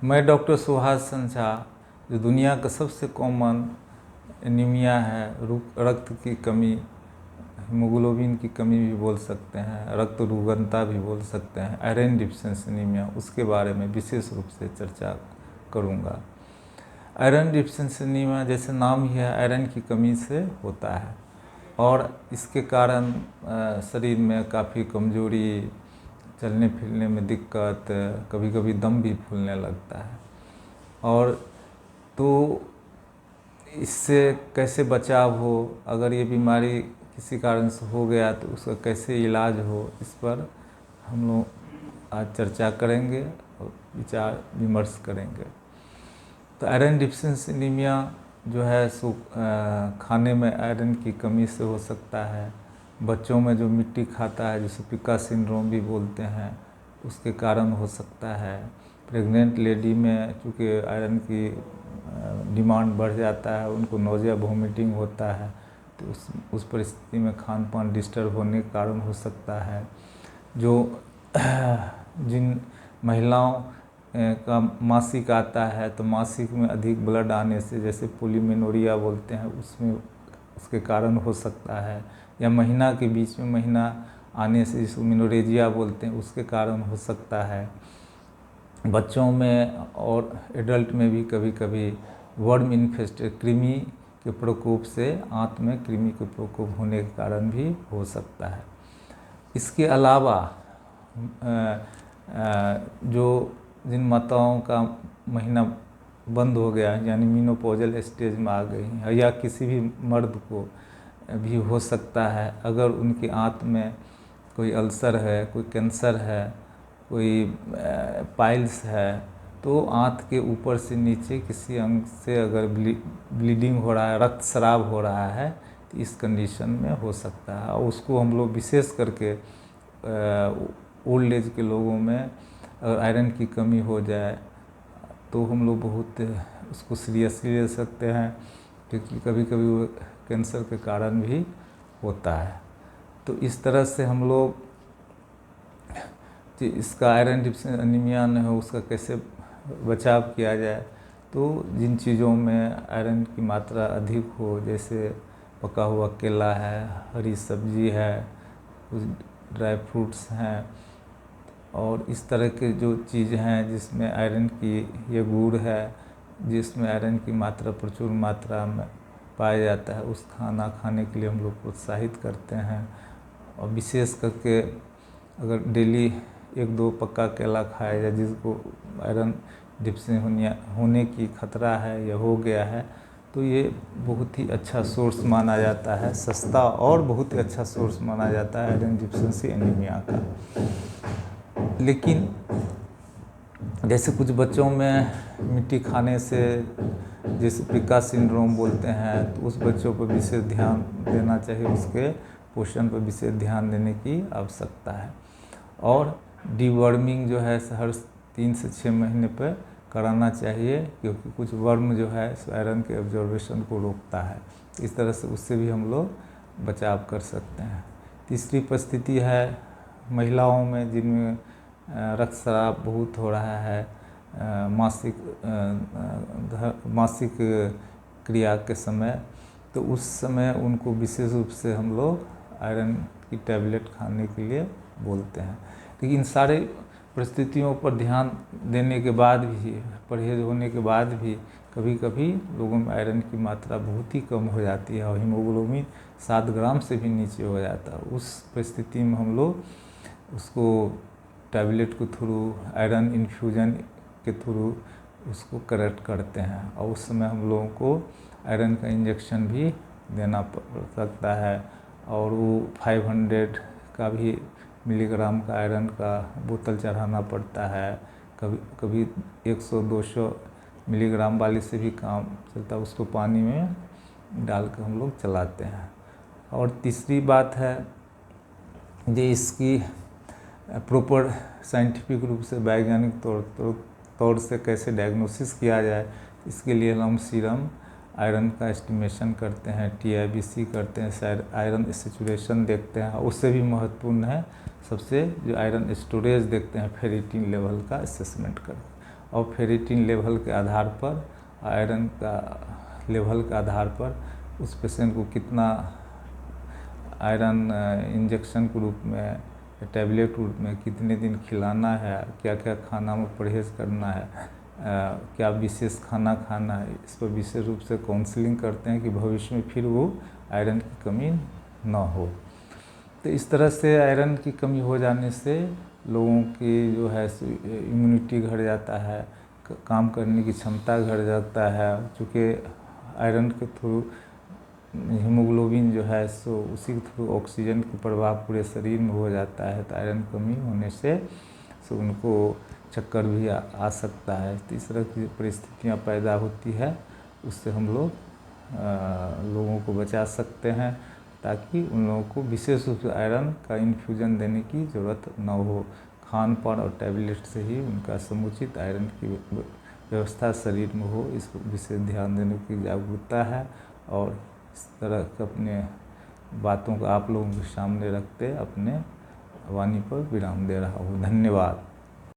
मैं डॉक्टर सुहास संझा, जो दुनिया का सबसे कॉमन एनीमिया है, रक्त की कमी, हीमोग्लोबिन की कमी भी बोल सकते हैं, रक्त रुग्णता भी बोल सकते हैं, आयरन डिफिशिएंसी एनीमिया, उसके बारे में विशेष रूप से चर्चा करूंगा। आयरन डिफिशिएंसी एनीमिया, जैसे नाम ही है, आयरन की कमी से होता है और इसके कारण शरीर में काफ़ी कमजोरी, चलने फिरने में दिक्कत, कभी कभी दम भी फूलने लगता है। और तो इससे कैसे बचाव हो, अगर ये बीमारी किसी कारण से हो गया तो उसका कैसे इलाज हो, इस पर हम लोग आज चर्चा करेंगे और विचार विमर्श करेंगे। तो आयरन डिफिशिएंसी एनीमिया जो है सो खाने में आयरन की कमी से हो सकता है। बच्चों में जो मिट्टी खाता है, जिसे पिका सिंड्रोम भी बोलते हैं, उसके कारण हो सकता है। प्रेग्नेंट लेडी में चूँकि आयरन की डिमांड बढ़ जाता है, उनको नोजिया वोमिटिंग होता है, तो उस परिस्थिति में खान पान डिस्टर्ब होने के कारण हो सकता है। जो जिन महिलाओं का मासिक आता है, तो मासिक में अधिक ब्लड आने से, जैसे पोलिमेनोरिया बोलते हैं, उसमें उसके कारण हो सकता है। या महीना के बीच में महीना आने से, जिसको मेनोरेजिया बोलते हैं, उसके कारण हो सकता है। बच्चों में और एडल्ट में भी कभी कभी वर्म इन्फेस्टेड, कृमि के प्रकोप से, आंत में कृमि के प्रकोप होने के कारण भी हो सकता है। इसके अलावा जो जिन माताओं का महीना बंद हो गया, यानी मेनोपॉजल स्टेज में आ गई हैं, या किसी भी मर्द को भी हो सकता है, अगर उनकी आंत में कोई अल्सर है, कोई कैंसर है, कोई पाइल्स है, तो आंत के ऊपर से नीचे किसी अंग से अगर ब्लीडिंग हो रहा है, रक्तस्राव हो रहा है, तो इस कंडीशन में हो सकता है। और उसको हम लोग विशेष करके ओल्ड एज के लोगों में अगर आयरन की कमी हो जाए तो हम लोग बहुत उसको सीरियसली ले सकते हैं, क्योंकि कभी कभी वो कैंसर के कारण भी होता है। तो इस तरह से हम लोग इसका आयरन डिफिशिएंसी एनीमिया न हो, उसका कैसे बचाव किया जाए। तो जिन चीज़ों में आयरन की मात्रा अधिक हो, जैसे पका हुआ केला है, हरी सब्जी है, कुछ ड्राई फ्रूट्स हैं, और इस तरह के जो चीज़ हैं जिसमें आयरन की, ये गुड़ है जिसमें आयरन की मात्रा प्रचुर मात्रा में पाया जाता है, उस खाना खाने के लिए हम लोग प्रोत्साहित करते हैं। और विशेष करके अगर डेली 1-2 पक्का केला खाया जाए, जिसको आयरन डिफिशिएंसी होने की खतरा है या हो गया है, तो ये बहुत ही अच्छा सोर्स माना जाता है, सस्ता और बहुत ही अच्छा सोर्स माना जाता है आयरन डिफिशिएंसी एनीमिया का। लेकिन जैसे कुछ बच्चों में मिट्टी खाने से, जैसे पिका सिंड्रोम बोलते हैं, तो उस बच्चों पर विशेष ध्यान देना चाहिए, उसके पोषण पर विशेष ध्यान देने की आवश्यकता है। और डीवर्मिंग जो है हर 3 से 6 महीने पर कराना चाहिए, क्योंकि कुछ वर्म जो है आयरन के एब्जॉर्बेशन को रोकता है। इस तरह से उससे भी हम लोग बचाव कर सकते हैं। तीसरी परिस्थिति है महिलाओं में, जिनमें रक्तस्राव बहुत हो रहा है, मासिक क्रिया के समय, तो उस समय उनको विशेष रूप से हम लोग आयरन की टैबलेट खाने के लिए बोलते हैं। लेकिन सारे परिस्थितियों पर ध्यान देने के बाद भी, परहेज होने के बाद भी, कभी कभी लोगों में आयरन की मात्रा बहुत ही कम हो जाती है और हीमोग्लोबिन 7 ग्राम से भी नीचे हो जाता है। उस परिस्थिति में हम लोग उसको टैबलेट के थ्रू, आयरन इन्फ्यूजन के थ्रू उसको करेक्ट करते हैं, और उस समय हम लोगों को आयरन का इंजेक्शन भी देना पड़ सकता है। और वो 500 का भी मिलीग्राम का आयरन का बोतल चढ़ाना पड़ता है, कभी कभी 100-200 मिलीग्राम वाली से भी काम चलता है, उसको पानी में डाल कर हम लोग चलाते हैं। और तीसरी बात है जो इसकी प्रॉपर साइंटिफिक रूप से, वैज्ञानिक तौर से कैसे डायग्नोसिस किया जाए, इसके लिए हम सीरम आयरन का एस्टिमेशन करते हैं, TIBC करते हैं, शायद आयरन सैचुरेशन देखते हैं, उससे भी महत्वपूर्ण है सबसे जो आयरन स्टोरेज देखते हैं, फेरिटिन लेवल का असेसमेंट करते हैं। और फेरिटिन लेवल के आधार पर, आयरन का लेवल के आधार पर उस पेशेंट को कितना आयरन इंजेक्शन के रूप में, टैबलेट के रूप में कितने दिन खिलाना है, क्या क्या खाना में परहेज़ करना है, क्या विशेष खाना खाना है, इस पर विशेष रूप से काउंसलिंग करते हैं कि भविष्य में फिर वो आयरन की कमी ना हो। तो इस तरह से आयरन की कमी हो जाने से लोगों की जो है इम्यूनिटी घट जाता है, काम करने की क्षमता घट जाता है, चूँकि आयरन के थ्रू हीमोग्लोबिन जो है सो उसी के थ्रू ऑक्सीजन का प्रभाव पूरे शरीर में हो जाता है। तो आयरन कमी होने से सो उनको चक्कर भी आ सकता है। तो इस तरह की परिस्थितियाँ पैदा होती है, उससे हम लोगों को बचा सकते हैं, ताकि उन लोगों को विशेष रूप से आयरन का इन्फ्यूजन देने की ज़रूरत न हो। खान पान और टैबलेट से ही उनका समुचित आयरन की व्यवस्था शरीर में हो, इस पर विशेष ध्यान देने की जागरूकता है। और इस तरह के अपने बातों को आप लोगों के सामने रखते अपने वाणी पर विराम दे रहा हूँ। धन्यवाद।